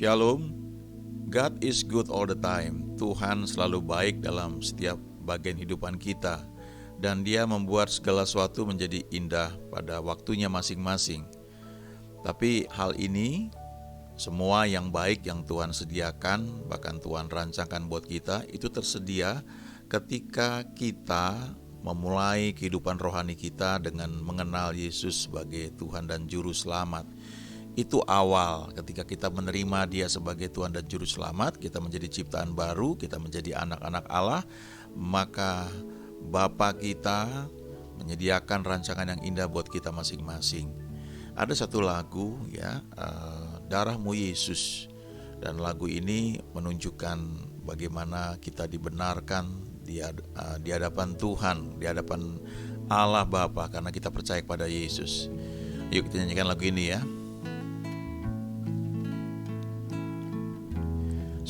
Shalom. God is good all the time. Tuhan selalu baik dalam setiap bagian kehidupan kita, dan Dia membuat segala sesuatu menjadi indah pada waktunya masing-masing. Tapi hal ini, semua yang baik yang Tuhan sediakan, bahkan Tuhan rancangkan buat kita, itu tersedia ketika kita memulai kehidupan rohani kita dengan mengenal Yesus sebagai Tuhan dan Juru Selamat. Itu awal ketika kita menerima Dia sebagai Tuhan dan Juru Selamat, kita menjadi ciptaan baru, kita menjadi anak-anak Allah, maka Bapa kita menyediakan rancangan yang indah buat kita masing-masing. Ada satu lagu ya, Darahmu Yesus, dan lagu ini menunjukkan bagaimana kita dibenarkan di hadapan Tuhan, di hadapan Allah Bapa, karena kita percaya kepada Yesus. Yuk kita nyanyikan lagu ini ya.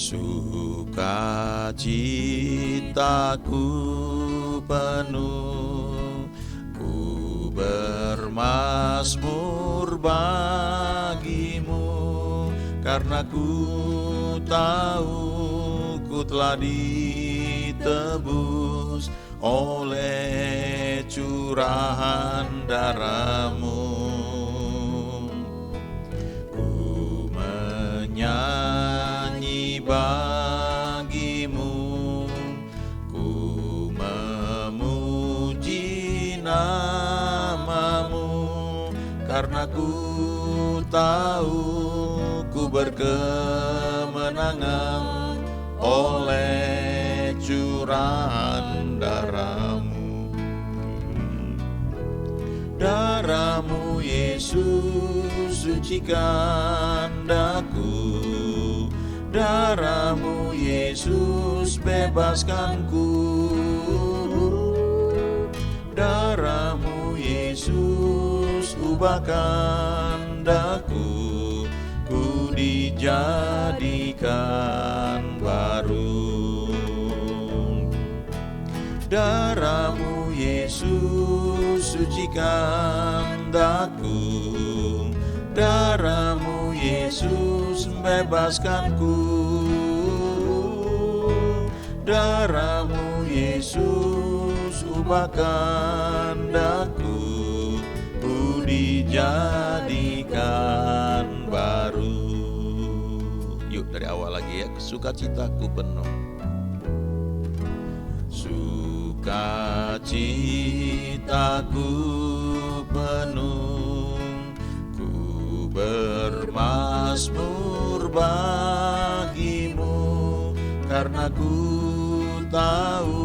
Sukacitaku penuh, ku bermazmur bagimu, karena ku tahu ku telah ditebus oleh curahan darah-Mu. Ku menyanyi bagimu, ku memuji nama-Mu, karena ku tahu ku berkemenangan oleh curahan darah-Mu. Darah-Mu Yesus sucikan daku, darah-Mu Yesus bebaskanku, darah-Mu Yesus ubahkan daku, ku dijadikan baru. Darah-Mu Yesus sucikan daku, darah-Mu Yesus bebaskanku, darah-Mu Yesus ubahkan daku, ku dijadikan baru. Yuk dari awal lagi ya, sukacitaku penuh. Sukacitaku penuh, ku bermazmur bagimu, karena ku tahu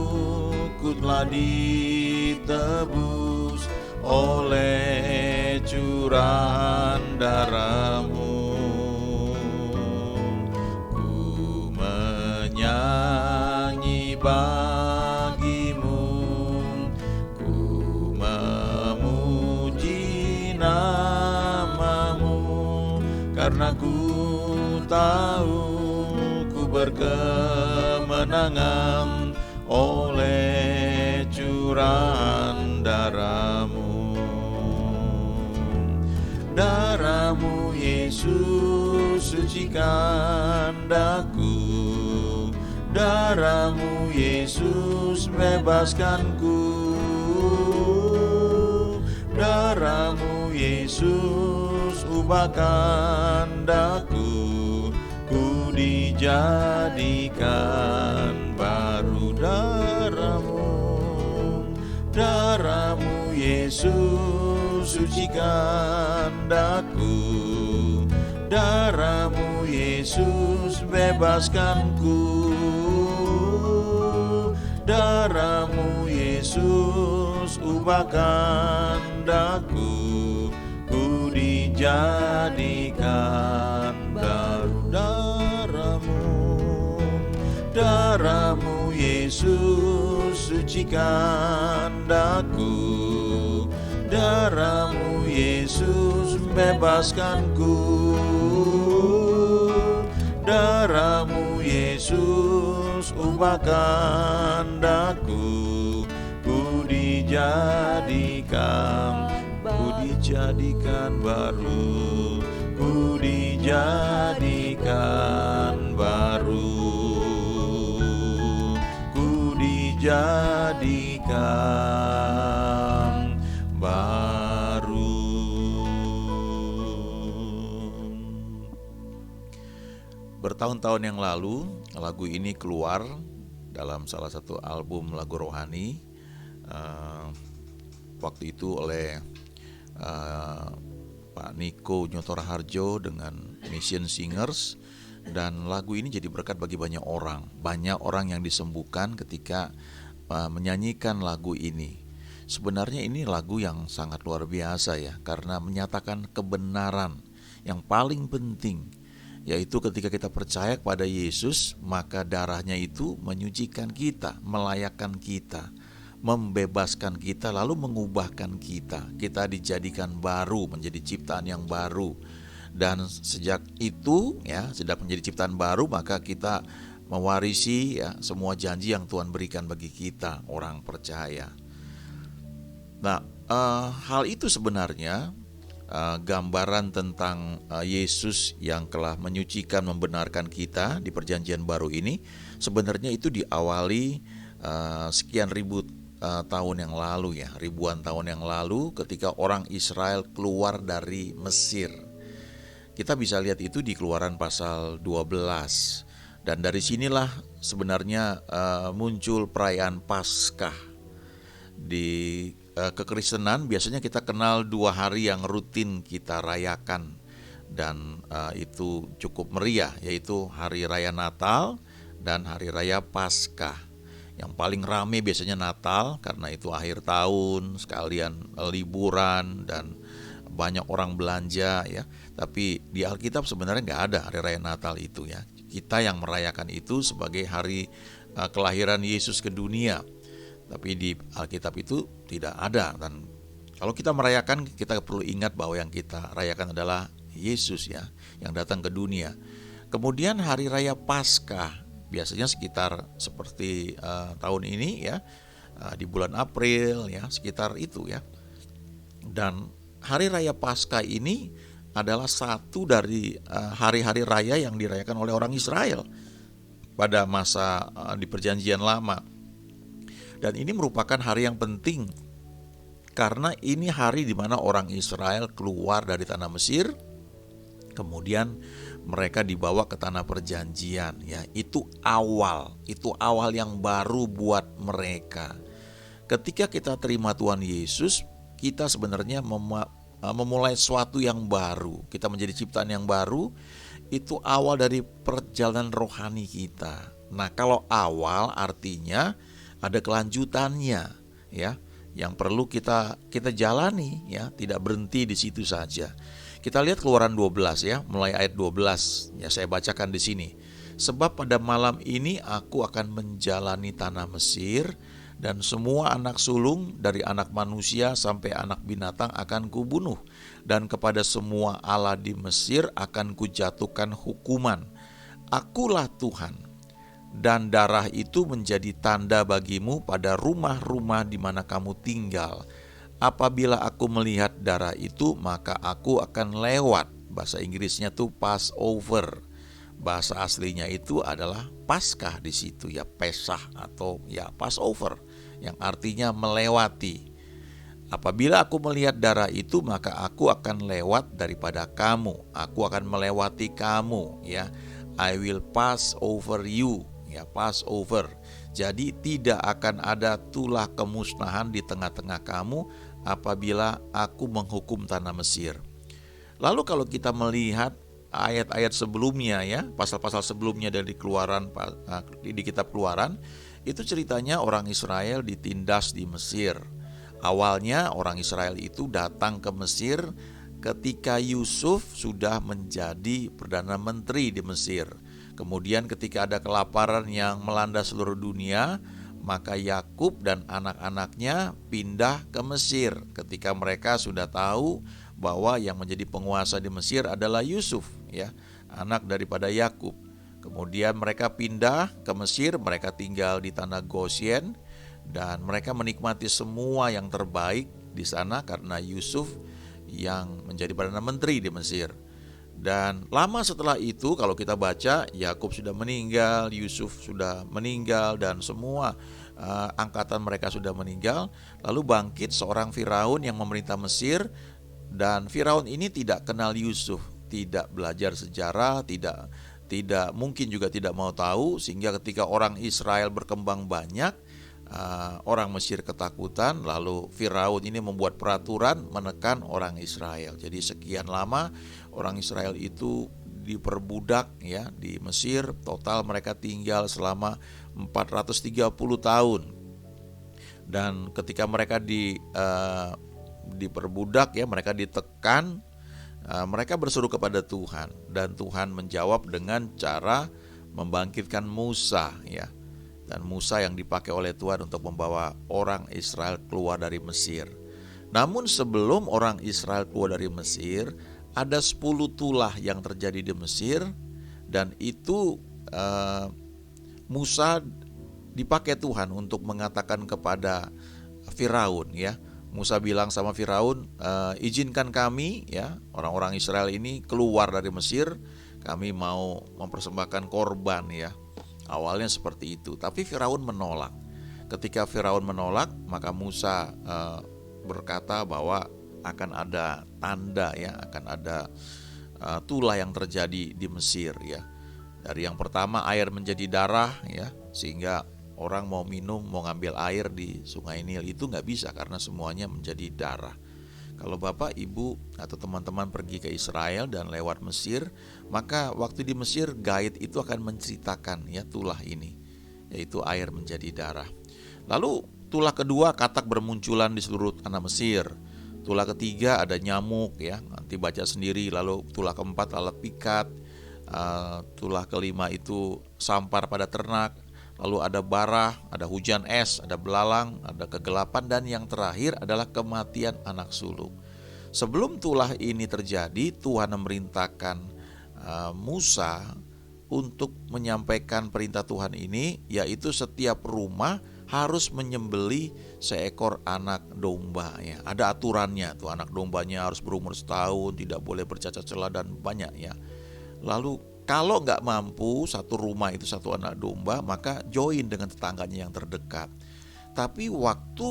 ku telah ditebus oleh curahan darah-Mu. Ku menyanyi bagimu, ku memuji nama-Mu, karena ku tahu ku berkemenangan oleh curahan darah-Mu. Darah-Mu Yesus sucikan daku, darah-Mu Yesus bebaskanku, darah-Mu Yesus ubahkan daku, ku dijadikan baru. Darah-Mu Yesus sucikan daku, darah-Mu Yesus bebaskanku, darah-Mu Yesus ubahkan daku, ku dijadikan baru. Darah-Mu Yesus sucikan daku, darah-Mu Yesus bebaskanku, darah-Mu Yesus ubahkan daku, ku dijadikan baru, ku ku dijadikan baru, ku dijadikan baru. Bertahun-tahun yang lalu, lagu ini keluar dalam salah satu album lagu rohani. Waktu itu oleh Pak Niko Nyotora Harjo dengan Mission Singers, dan lagu ini jadi berkat bagi banyak orang. Banyak orang yang disembuhkan ketika menyanyikan lagu ini. Sebenarnya ini lagu yang sangat luar biasa ya, karena menyatakan kebenaran yang paling penting, yaitu ketika kita percaya kepada Yesus, maka darahnya itu menyucikan kita, melayakkan kita, membebaskan kita, lalu mengubahkan kita. Kita dijadikan baru, menjadi ciptaan yang baru. Dan sejak itu ya, sejak menjadi ciptaan baru, maka kita mewarisi ya semua janji yang Tuhan berikan bagi kita, orang percaya. Nah, hal itu sebenarnya gambaran tentang Yesus yang telah menyucikan, membenarkan kita di perjanjian baru ini. Sebenarnya itu diawali sekian ribu tahun yang lalu ya, ribuan tahun yang lalu ketika orang Israel keluar dari Mesir. Kita bisa lihat itu di Keluaran pasal 12. Dan dari sinilah sebenarnya muncul perayaan Paskah. Di kekristenan biasanya kita kenal 2 hari yang rutin kita rayakan, dan itu cukup meriah, yaitu Hari Raya Natal dan Hari Raya Paskah. Yang paling rame biasanya Natal, karena itu akhir tahun, sekalian liburan dan banyak orang belanja ya. Tapi di Alkitab sebenarnya nggak ada Hari Raya Natal itu ya. Kita yang merayakan itu sebagai hari kelahiran Yesus ke dunia. Tapi di Alkitab itu tidak ada. Dan kalau kita merayakan, kita perlu ingat bahwa yang kita rayakan adalah Yesus ya, yang datang ke dunia. Kemudian Hari Raya Paskah biasanya sekitar seperti tahun ini ya, di bulan April ya, sekitar itu ya. Dan Hari Raya Paskah ini adalah satu dari hari-hari raya yang dirayakan oleh orang Israel pada masa di Perjanjian Lama. Dan ini merupakan hari yang penting, karena ini hari di mana orang Israel keluar dari tanah Mesir, kemudian mereka dibawa ke tanah perjanjian ya. Itu awal yang baru buat mereka. Ketika kita terima Tuhan Yesus, kita sebenarnya memulai sesuatu yang baru. Kita menjadi ciptaan yang baru. Itu awal dari perjalanan rohani kita. Nah, kalau awal artinya ada kelanjutannya ya, yang perlu kita jalani ya, tidak berhenti di situ saja. Kita lihat Keluaran 12 ya, mulai ayat 12 ya, saya bacakan di sini. Sebab pada malam ini aku akan menjalani tanah Mesir, dan semua anak sulung dari anak manusia sampai anak binatang akan kubunuh, dan kepada semua allah di Mesir akan kujatuhkan hukuman. Akulah Tuhan. Dan darah itu menjadi tanda bagimu pada rumah-rumah di mana kamu tinggal. Apabila aku melihat darah itu, maka aku akan lewat. Bahasa Inggrisnya tuh Passover. Bahasa aslinya itu adalah Paskah di situ ya, Pesah atau ya Passover, yang artinya melewati. Apabila aku melihat darah itu, maka aku akan lewat daripada kamu. Aku akan melewati kamu ya. I will pass over you. Ya, Passover. Jadi tidak akan ada tulah kemusnahan di tengah-tengah kamu apabila aku menghukum tanah Mesir. Lalu kalau kita melihat ayat-ayat sebelumnya ya, pasal-pasal sebelumnya dari Keluaran, di kitab Keluaran, itu ceritanya orang Israel ditindas di Mesir. Awalnya orang Israel itu datang ke Mesir ketika Yusuf sudah menjadi Perdana Menteri di Mesir. Kemudian ketika ada kelaparan yang melanda seluruh dunia, maka Yakub dan anak-anaknya pindah ke Mesir ketika mereka sudah tahu bahwa yang menjadi penguasa di Mesir adalah Yusuf ya, anak daripada Yakub. Kemudian mereka pindah ke Mesir, mereka tinggal di tanah Goshen, dan mereka menikmati semua yang terbaik di sana karena Yusuf yang menjadi Perdana Menteri di Mesir. Dan lama setelah itu kalau kita baca, Yakub sudah meninggal, Yusuf sudah meninggal, dan semua angkatan mereka sudah meninggal. Lalu bangkit seorang Firaun yang memerintah Mesir, dan Firaun ini tidak kenal Yusuf, tidak belajar sejarah, tidak mungkin juga tidak mau tahu, sehingga ketika orang Israel berkembang banyak, orang Mesir ketakutan, lalu Firaun ini membuat peraturan menekan orang Israel. Jadi sekian lama orang Israel itu diperbudak ya di Mesir. Total mereka tinggal selama 430 tahun. Dan ketika mereka diperbudak ya, mereka ditekan, mereka berseru kepada Tuhan, dan Tuhan menjawab dengan cara membangkitkan Musa ya. Dan Musa yang dipakai oleh Tuhan untuk membawa orang Israel keluar dari Mesir. Namun sebelum orang Israel keluar dari Mesir, ada 10 tulah yang terjadi di Mesir, dan itu Musa dipakai Tuhan untuk mengatakan kepada Firaun ya. Musa bilang sama Firaun, izinkan kami ya, orang-orang Israel ini keluar dari Mesir, kami mau mempersembahkan korban ya. Awalnya seperti itu, tapi Firaun menolak. Ketika Firaun menolak, maka Musa berkata bahwa akan ada tanda ya, akan ada tulah yang terjadi di Mesir ya. Dari yang pertama air menjadi darah ya, sehingga orang mau minum, mau ngambil air di Sungai Nil itu nggak bisa karena semuanya menjadi darah. Kalau Bapak, Ibu, atau teman-teman pergi ke Israel dan lewat Mesir, maka waktu di Mesir guide itu akan menceritakan ya tulah ini, yaitu air menjadi darah. Lalu tulah kedua, katak bermunculan di seluruh tanah Mesir. Tulah ketiga ada nyamuk ya, nanti baca sendiri. Lalu tulah keempat lalat pikat. Tulah kelima itu sampar pada ternak. Lalu ada bara, ada hujan es, ada belalang, ada kegelapan, dan yang terakhir adalah kematian anak sulung. Sebelum tulah ini terjadi, Tuhan memerintahkan Musa untuk menyampaikan perintah Tuhan ini, yaitu setiap rumah harus menyembelih seekor anak domba ya. Ada aturannya tuh, anak dombanya harus berumur setahun, tidak boleh bercacat celah dan banyak ya. Lalu kalau nggak mampu satu rumah itu satu anak domba, maka join dengan tetangganya yang terdekat. Tapi waktu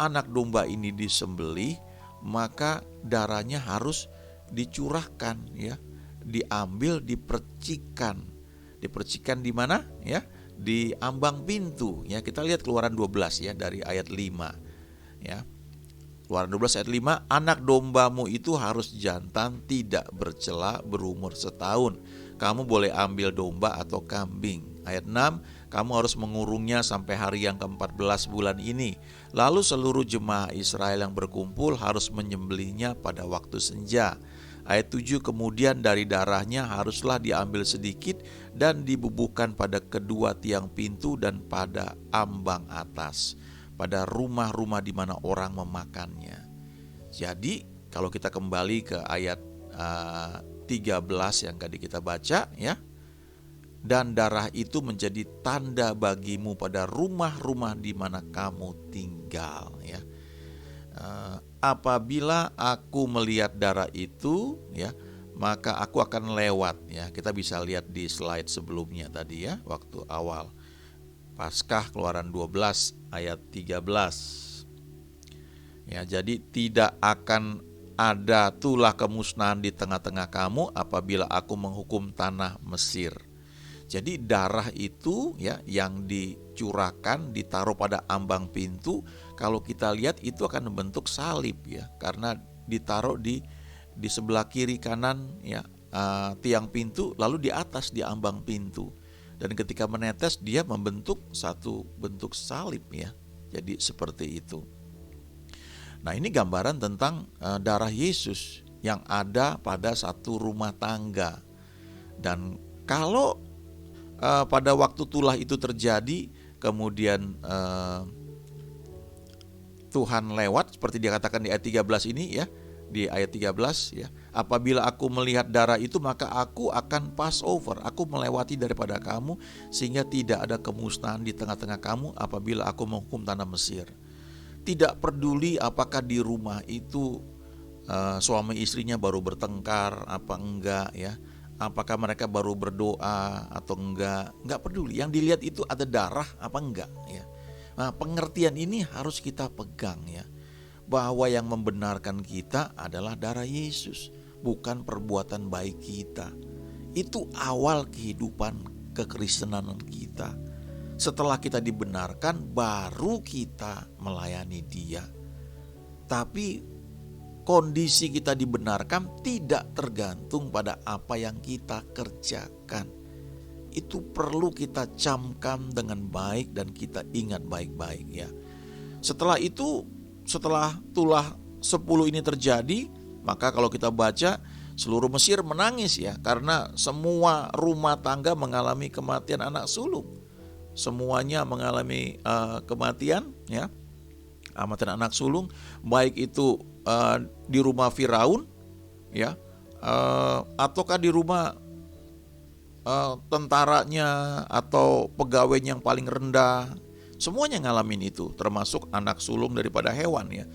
anak domba ini disembelih, maka darahnya harus dicurahkan ya, diambil, dipercikan. Dipercikan di mana ya? Di ambang pintu ya. Kita lihat Keluaran 12 ya, dari ayat 5 ya. Keluaran 12 ayat 5, anak dombamu itu harus jantan, tidak bercela, berumur setahun. Kamu boleh ambil domba atau kambing. Ayat 6, kamu harus mengurungnya sampai hari yang ke-14 bulan ini. Lalu seluruh jemaah Israel yang berkumpul harus menyembelihnya pada waktu senja. Ayat 7, kemudian dari darahnya haruslah diambil sedikit dan dibubuhkan pada kedua tiang pintu dan pada ambang atas, pada rumah-rumah di mana orang memakannya. Jadi kalau kita kembali ke ayat 13 yang tadi kita baca ya, dan darah itu menjadi tanda bagimu pada rumah-rumah di mana kamu tinggal ya. Apabila aku melihat darah itu ya, maka aku akan lewat ya. Kita bisa lihat di slide sebelumnya tadi ya, waktu awal Paskah, Keluaran 12 ayat 13. Ya, jadi tidak akan ada tulah kemusnahan di tengah-tengah kamu apabila aku menghukum tanah Mesir. Jadi darah itu ya yang dicurahkan, ditaruh pada ambang pintu. Kalau kita lihat itu akan membentuk salib ya, karena ditaruh di sebelah kiri kanan ya, tiang pintu, lalu di atas di ambang pintu. Dan ketika menetes dia membentuk satu bentuk salib ya. Jadi seperti itu. Nah, ini gambaran tentang darah Yesus yang ada pada satu rumah tangga. Dan kalau pada waktu tulah itu terjadi, kemudian Tuhan lewat seperti dikatakan di ayat 13 ini ya, di ayat 13 ya, apabila aku melihat darah itu maka aku akan pass over, aku melewati daripada kamu sehingga tidak ada kemusnahan di tengah-tengah kamu apabila aku menghukum tanah Mesir. Tidak peduli apakah di rumah itu suami istrinya baru bertengkar apa enggak ya. Apakah mereka baru berdoa atau enggak peduli. Yang dilihat itu ada darah apa enggak ya. Nah, pengertian ini harus kita pegang ya. Bahwa yang membenarkan kita adalah darah Yesus, bukan perbuatan baik kita. Itu awal kehidupan kekristenan kita. Setelah kita dibenarkan, baru kita melayani Dia. Tapi kondisi kita dibenarkan tidak tergantung pada apa yang kita kerjakan. Itu perlu kita camkan dengan baik dan kita ingat baik-baik ya. Setelah itu, setelah tulah 10 ini terjadi, maka kalau kita baca, seluruh Mesir menangis ya, karena semua rumah tangga mengalami kematian anak sulung. Semuanya mengalami kematian ya, kematian anak sulung, baik itu di rumah Firaun ya, ataukah di rumah tentaranya atau pegawainya yang paling rendah. Semuanya ngalamin itu, termasuk anak sulung daripada hewan ya,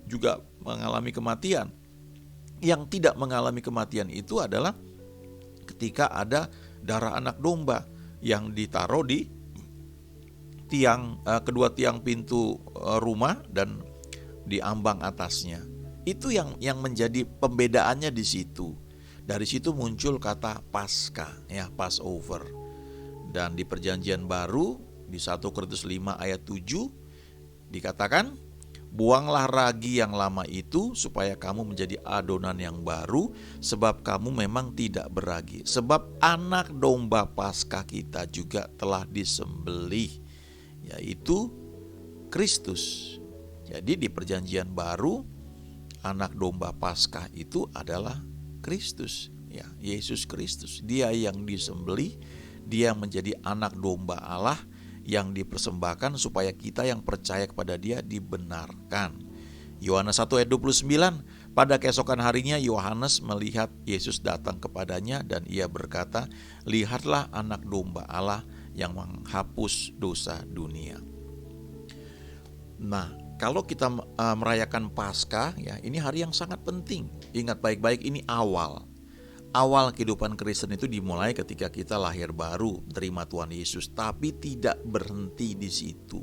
juga mengalami kematian. Yang tidak mengalami kematian itu adalah ketika ada darah anak domba yang ditaruh di kedua tiang pintu rumah dan di ambang atasnya. Itu yang menjadi pembedaannya di situ. Dari situ muncul kata Paskah ya, Passover. Dan di Perjanjian Baru di 1 Korintus 5 ayat 7 dikatakan, buanglah ragi yang lama itu supaya kamu menjadi adonan yang baru, sebab kamu memang tidak beragi. Sebab anak domba Paskah kita juga telah disembelih, yaitu Kristus. Jadi di Perjanjian Baru anak domba Paskah itu adalah Kristus ya, Yesus Kristus. Dia yang disembelih, dia menjadi anak domba Allah yang dipersembahkan supaya kita yang percaya kepada Dia dibenarkan. Yohanes 1 ayat 29, pada keesokan harinya Yohanes melihat Yesus datang kepadanya dan ia berkata, lihatlah anak domba Allah yang menghapus dosa dunia. Nah, kalau kita merayakan Paskah ya, ini hari yang sangat penting. Ingat baik-baik, ini awal kehidupan Kristen itu dimulai ketika kita lahir baru, terima Tuhan Yesus, tapi tidak berhenti di situ.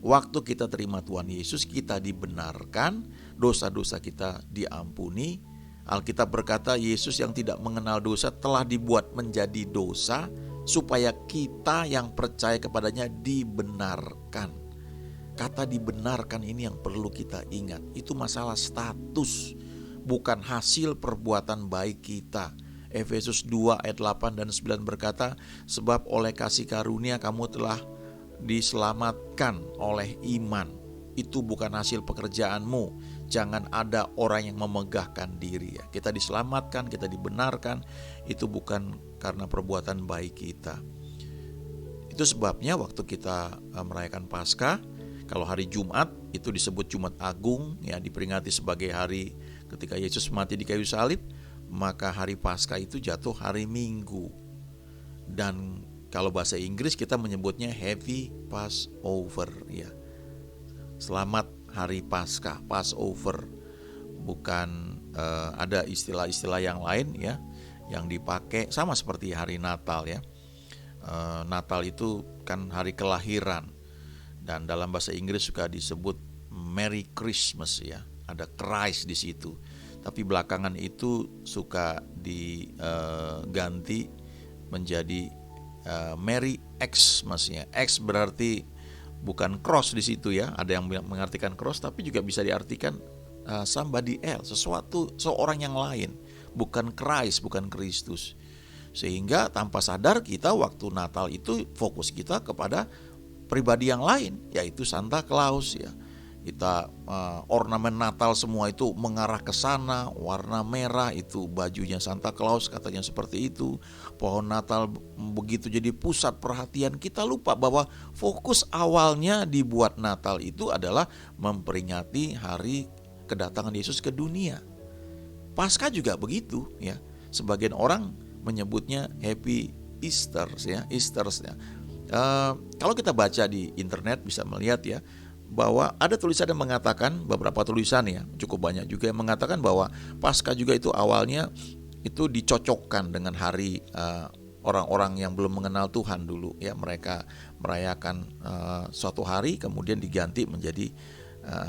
Waktu kita terima Tuhan Yesus, kita dibenarkan, dosa-dosa kita diampuni. Alkitab berkata, Yesus yang tidak mengenal dosa telah dibuat menjadi dosa supaya kita yang percaya kepadanya dibenarkan. Kata dibenarkan ini yang perlu kita ingat. Itu masalah status, bukan hasil perbuatan baik kita. Efesus 2 ayat 8 dan 9 berkata, sebab oleh kasih karunia kamu telah diselamatkan oleh iman. Itu bukan hasil pekerjaanmu. Jangan ada orang yang memegahkan diri ya. Kita diselamatkan, kita dibenarkan, itu bukan karena perbuatan baik kita. Itu sebabnya waktu kita merayakan Paskah, kalau hari Jumat itu disebut Jumat Agung ya, diperingati sebagai hari ketika Yesus mati di kayu salib, maka hari Paskah itu jatuh hari Minggu. Dan kalau bahasa Inggris kita menyebutnya Happy Passover ya. Selamat hari Paskah, Passover. Bukan ada istilah-istilah yang lain ya yang dipakai, sama seperti hari Natal ya. Natal itu kan hari kelahiran. Dan dalam bahasa Inggris suka disebut Merry Christmas ya, ada Christ di situ. Tapi belakangan itu suka diganti menjadi Merry Xmas ya. X berarti bukan cross di situ ya. Ada yang mengartikan cross, tapi juga bisa diartikan somebody else, seorang yang lain, bukan Christ, bukan Kristus. Sehingga tanpa sadar kita waktu Natal itu fokus kita kepada pribadi yang lain, yaitu Santa Claus ya. Kita ornamen Natal semua itu mengarah ke sana, warna merah itu bajunya Santa Claus katanya seperti itu. Pohon Natal begitu jadi pusat perhatian, kita lupa bahwa fokus awalnya dibuat Natal itu adalah memperingati hari kedatangan Yesus ke dunia. Paskah juga begitu ya. Sebagian orang menyebutnya Happy Easter ya, Easter ya. Kalau kita baca di internet bisa melihat ya, bahwa ada tulisan yang mengatakan, beberapa tulisan ya, cukup banyak juga yang mengatakan bahwa Paskah juga itu awalnya itu dicocokkan dengan hari orang-orang yang belum mengenal Tuhan dulu ya. Mereka merayakan suatu hari kemudian diganti menjadi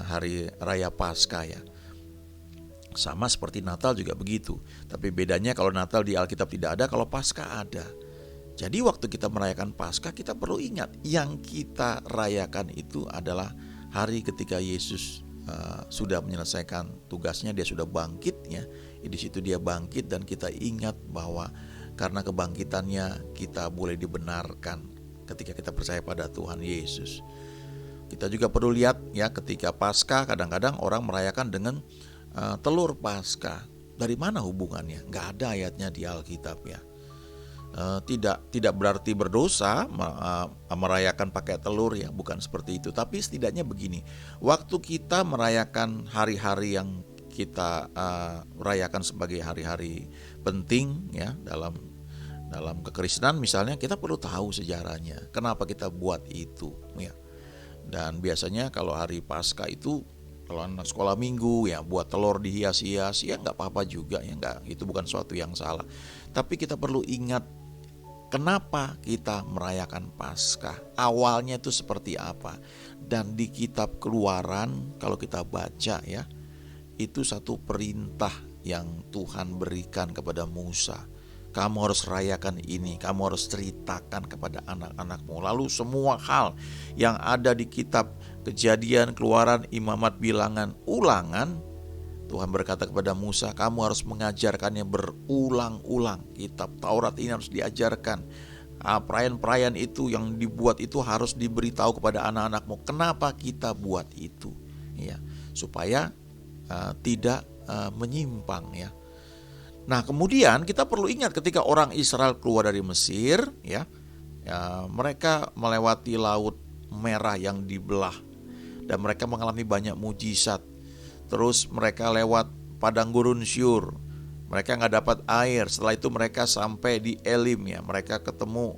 hari raya Paskah ya. Sama seperti Natal juga begitu. Tapi bedanya kalau Natal di Alkitab tidak ada, kalau Paskah ada. Jadi waktu kita merayakan Paskah, kita perlu ingat yang kita rayakan itu adalah hari ketika Yesus sudah menyelesaikan tugasnya, dia sudah bangkit ya. Di situ dia bangkit dan kita ingat bahwa karena kebangkitannya kita boleh dibenarkan ketika kita percaya pada Tuhan Yesus. Kita juga perlu lihat ya, ketika Paskah kadang-kadang orang merayakan dengan telur Paskah. Dari mana hubungannya? Nggak ada ayatnya di Alkitab ya. Tidak berarti berdosa merayakan pakai telur ya, bukan seperti itu. Tapi setidaknya begini, waktu kita merayakan hari-hari yang kita rayakan sebagai hari-hari penting ya dalam kekristenan misalnya, kita perlu tahu sejarahnya. Kenapa kita buat itu ya. Dan biasanya kalau hari Paskah itu, kalau anak sekolah minggu ya buat telur dihias-hias ya nggak apa-apa juga ya, nggak, itu bukan suatu yang salah. Tapi kita perlu ingat kenapa kita merayakan Paskah, awalnya itu seperti apa. Dan di kitab Keluaran kalau kita baca ya, itu satu perintah yang Tuhan berikan kepada Musa. Kamu harus rayakan ini, kamu harus ceritakan kepada anak-anakmu. Lalu semua hal yang ada di kitab Kejadian, Keluaran, Imamat, Bilangan, Ulangan, Tuhan berkata kepada Musa, kamu harus mengajarkannya berulang-ulang. Kitab Taurat ini harus diajarkan. Perayaan-perayaan itu yang dibuat itu harus diberitahu kepada anak-anakmu. Kenapa kita buat itu? Ya, supaya tidak menyimpang ya. Nah, kemudian kita perlu ingat ketika orang Israel keluar dari Mesir ya, mereka melewati Laut Merah yang dibelah dan mereka mengalami banyak mujizat. Terus mereka lewat padang gurun Syur, mereka nggak dapat air. Setelah itu mereka sampai di Elim ya, mereka ketemu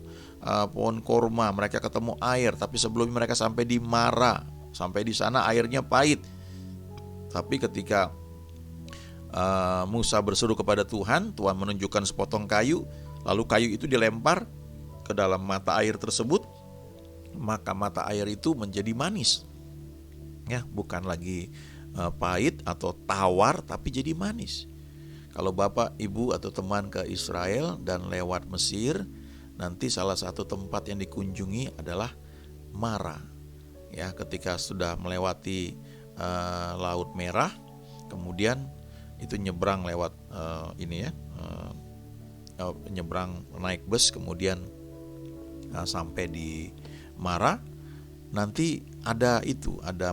pohon korma, mereka ketemu air. Tapi sebelum mereka sampai di Mara, sampai di sana airnya pahit. Tapi ketika Musa berseru kepada Tuhan, Tuhan menunjukkan sepotong kayu, lalu kayu itu dilempar ke dalam mata air tersebut, maka mata air itu menjadi manis. Ya, bukan lagi pahit atau tawar, tapi jadi manis. Kalau Bapak, Ibu atau teman ke Israel dan lewat Mesir, nanti salah satu tempat yang dikunjungi adalah Mara. Ya, ketika sudah melewati Laut Merah, kemudian itu nyebrang lewat nyebrang naik bus, kemudian sampai di Mara, nanti ada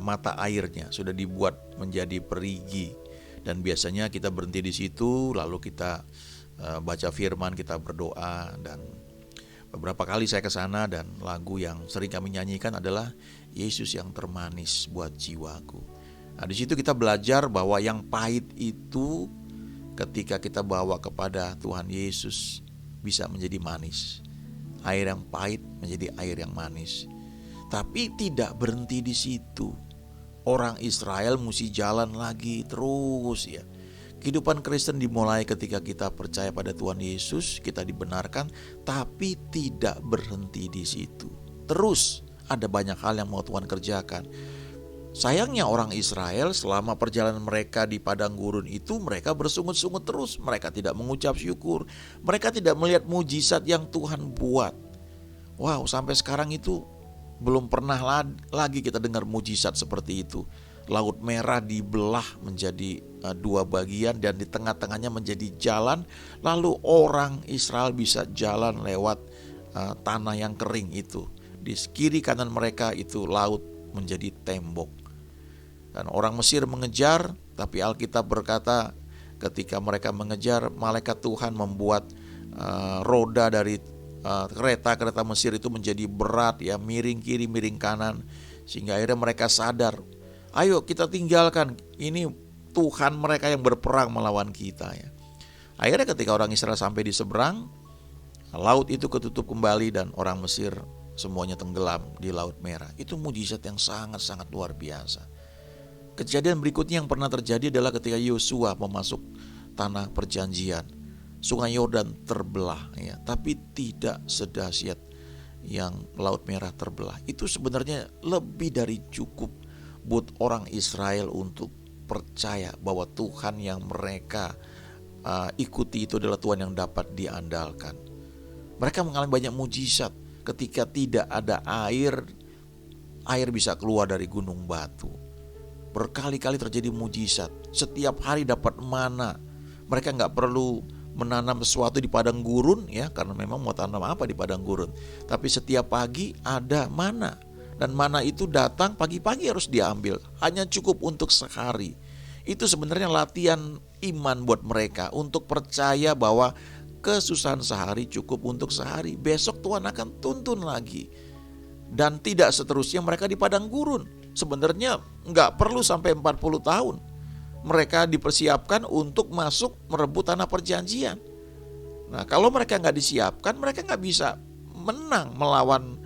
mata airnya sudah dibuat menjadi perigi, dan biasanya kita berhenti di situ, lalu kita baca firman, kita berdoa. Dan beberapa kali saya ke sana dan lagu yang sering kami nyanyikan adalah Yesus yang termanis buat jiwaku. Nah, di situ kita belajar bahwa yang pahit itu ketika kita bawa kepada Tuhan Yesus bisa menjadi manis. Air yang pahit menjadi air yang manis. Tapi tidak berhenti di situ. Orang Israel mesti jalan lagi terus ya. Kehidupan Kristen dimulai ketika kita percaya pada Tuhan Yesus, kita dibenarkan, tapi tidak berhenti di situ. Terus ada banyak hal yang mau Tuhan kerjakan. Sayangnya orang Israel selama perjalanan mereka di padang gurun itu, mereka bersungut-sungut terus. Mereka tidak mengucap syukur. Mereka tidak melihat mujizat yang Tuhan buat. Wow, sampai sekarang itu belum pernah lagi kita dengar mujizat seperti itu. Laut Merah dibelah menjadi dua bagian dan di tengah-tengahnya menjadi jalan. Lalu orang Israel bisa jalan lewat tanah yang kering itu. Di kiri kanan mereka itu laut menjadi tembok. Dan orang Mesir mengejar, tapi Alkitab berkata ketika mereka mengejar, malaikat Tuhan membuat roda dari kereta Mesir itu menjadi berat ya, miring kiri miring kanan, sehingga akhirnya mereka sadar, ayo kita tinggalkan, ini Tuhan mereka yang berperang melawan kita ya. Akhirnya ketika orang Israel sampai di seberang, laut itu ketutup kembali dan orang Mesir semuanya tenggelam di Laut Merah. Itu mujizat yang sangat-sangat luar biasa. Kejadian berikutnya yang pernah terjadi adalah ketika Yosua memasuk tanah perjanjian. Sungai Yordan terbelah, ya, tapi tidak sedahsyat yang Laut Merah terbelah. Itu sebenarnya lebih dari cukup buat orang Israel untuk percaya bahwa Tuhan yang mereka ikuti itu adalah Tuhan yang dapat diandalkan. Mereka mengalami banyak mujizat ketika tidak ada air bisa keluar dari gunung batu. Berkali-kali terjadi mujizat. Setiap hari dapat mana. Mereka nggak perlu menanam sesuatu di padang gurun, ya, karena memang mau tanam apa di padang gurun. Tapi setiap pagi ada mana, dan mana itu datang pagi-pagi harus diambil. Hanya cukup untuk sehari. Itu sebenarnya latihan iman buat mereka untuk percaya bahwa kesusahan sehari cukup untuk sehari. Besok Tuhan akan tuntun lagi. Dan tidak seterusnya mereka di padang gurun. Sebenarnya nggak perlu sampai 40 tahun. Mereka dipersiapkan untuk masuk merebut tanah perjanjian. Nah, kalau mereka nggak disiapkan, mereka nggak bisa menang melawan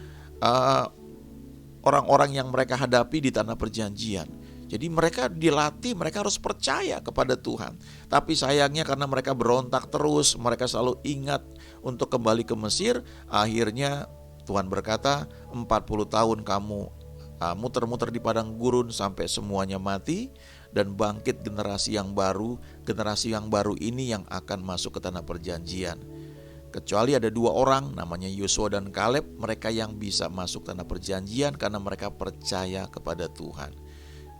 orang-orang yang mereka hadapi di tanah perjanjian. Jadi mereka dilatih, mereka harus percaya kepada Tuhan. Tapi sayangnya karena mereka berontak terus, mereka selalu ingat untuk kembali ke Mesir. Akhirnya Tuhan berkata, 40 tahun kamu muter-muter di padang gurun sampai semuanya mati, dan bangkit generasi yang baru. Generasi yang baru ini yang akan masuk ke tanah perjanjian. Kecuali ada 2 orang namanya Yosua dan Kaleb, mereka yang bisa masuk tanah perjanjian karena mereka percaya kepada Tuhan.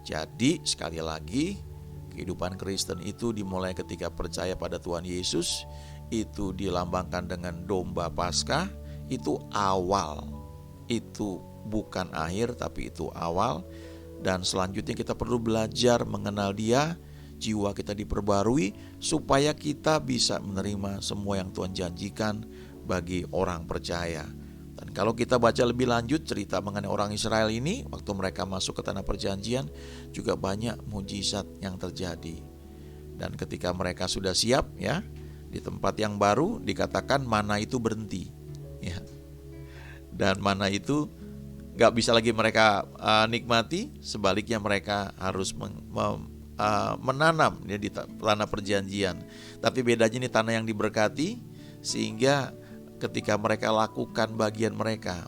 Jadi sekali lagi, kehidupan Kristen itu dimulai ketika percaya pada Tuhan Yesus. Itu dilambangkan dengan domba Paskah. Itu awal, itu bukan akhir, tapi itu awal. Dan selanjutnya kita perlu belajar mengenal Dia. Jiwa kita diperbarui supaya kita bisa menerima semua yang Tuhan janjikan bagi orang percaya. Dan kalau kita baca lebih lanjut cerita mengenai orang Israel ini, waktu mereka masuk ke tanah perjanjian juga banyak mujizat yang terjadi. Dan ketika mereka sudah siap, ya, di tempat yang baru dikatakan mana itu berhenti, ya. Dan mana itu gak bisa lagi mereka nikmati. Sebaliknya mereka harus menanam, ya, di tanah perjanjian. Tapi bedanya ini tanah yang diberkati, sehingga ketika mereka lakukan bagian mereka,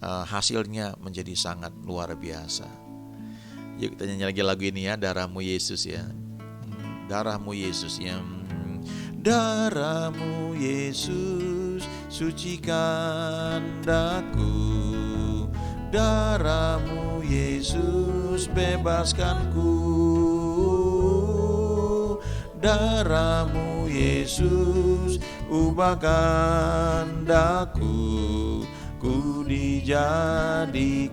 hasilnya menjadi sangat luar biasa. Yuk kita nyanyi lagi lagu ini, ya, Darahmu Yesus, ya. Darahmu Yesus, ya. Darahmu Yesus sucikan daku, darahmu Yesus bebaskanku, darahmu Yesus ubahkan daku, ku dijadikan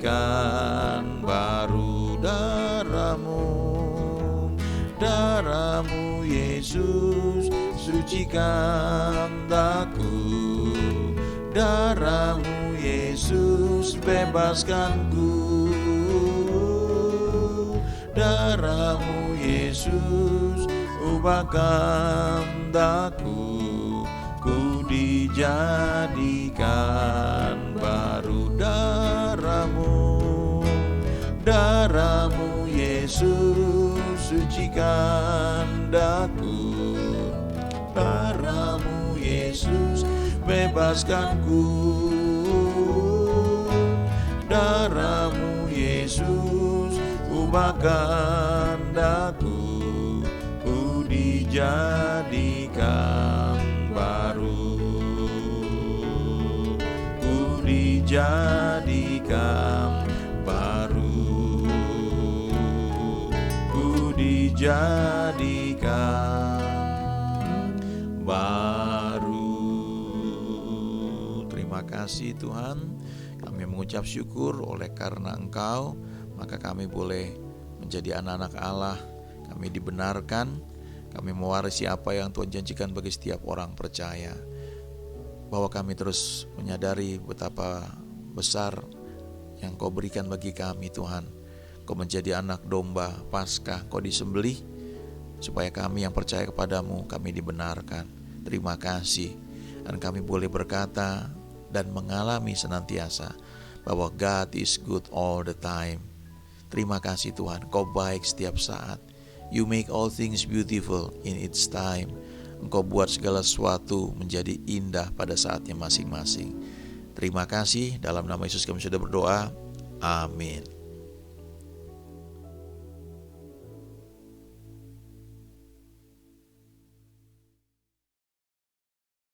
baru. Darahmu Yesus sucikan daku, darahmu Yesus bebaskanku, darahmu Yesus ubahkan daku, ku dijadikan baru. Darahmu Yesus sucikan daku, darahmu Yesus bebaskanku, darahmu Yesus ubahkan daku, ku dijadikan baru, ku dijadikan baru, ku dijadikan baru. Terima kasih Tuhan, kami mengucap syukur oleh karena Engkau, maka kami boleh menjadi anak-anak Allah. Kami dibenarkan, kami mewarisi apa yang Tuhan janjikan bagi setiap orang percaya. Bahwa kami terus menyadari betapa besar yang Kau berikan bagi kami Tuhan. Kau menjadi anak domba Paskah, Kau disembelih supaya kami yang percaya kepadamu, kami dibenarkan. Terima kasih. Dan kami boleh berkata dan mengalami senantiasa bahwa God is good all the time. Terima kasih Tuhan, Kau baik setiap saat. You make all things beautiful in its time. Engkau buat segala sesuatu menjadi indah pada saatnya masing-masing. Terima kasih, dalam nama Yesus kami sudah berdoa. Amin.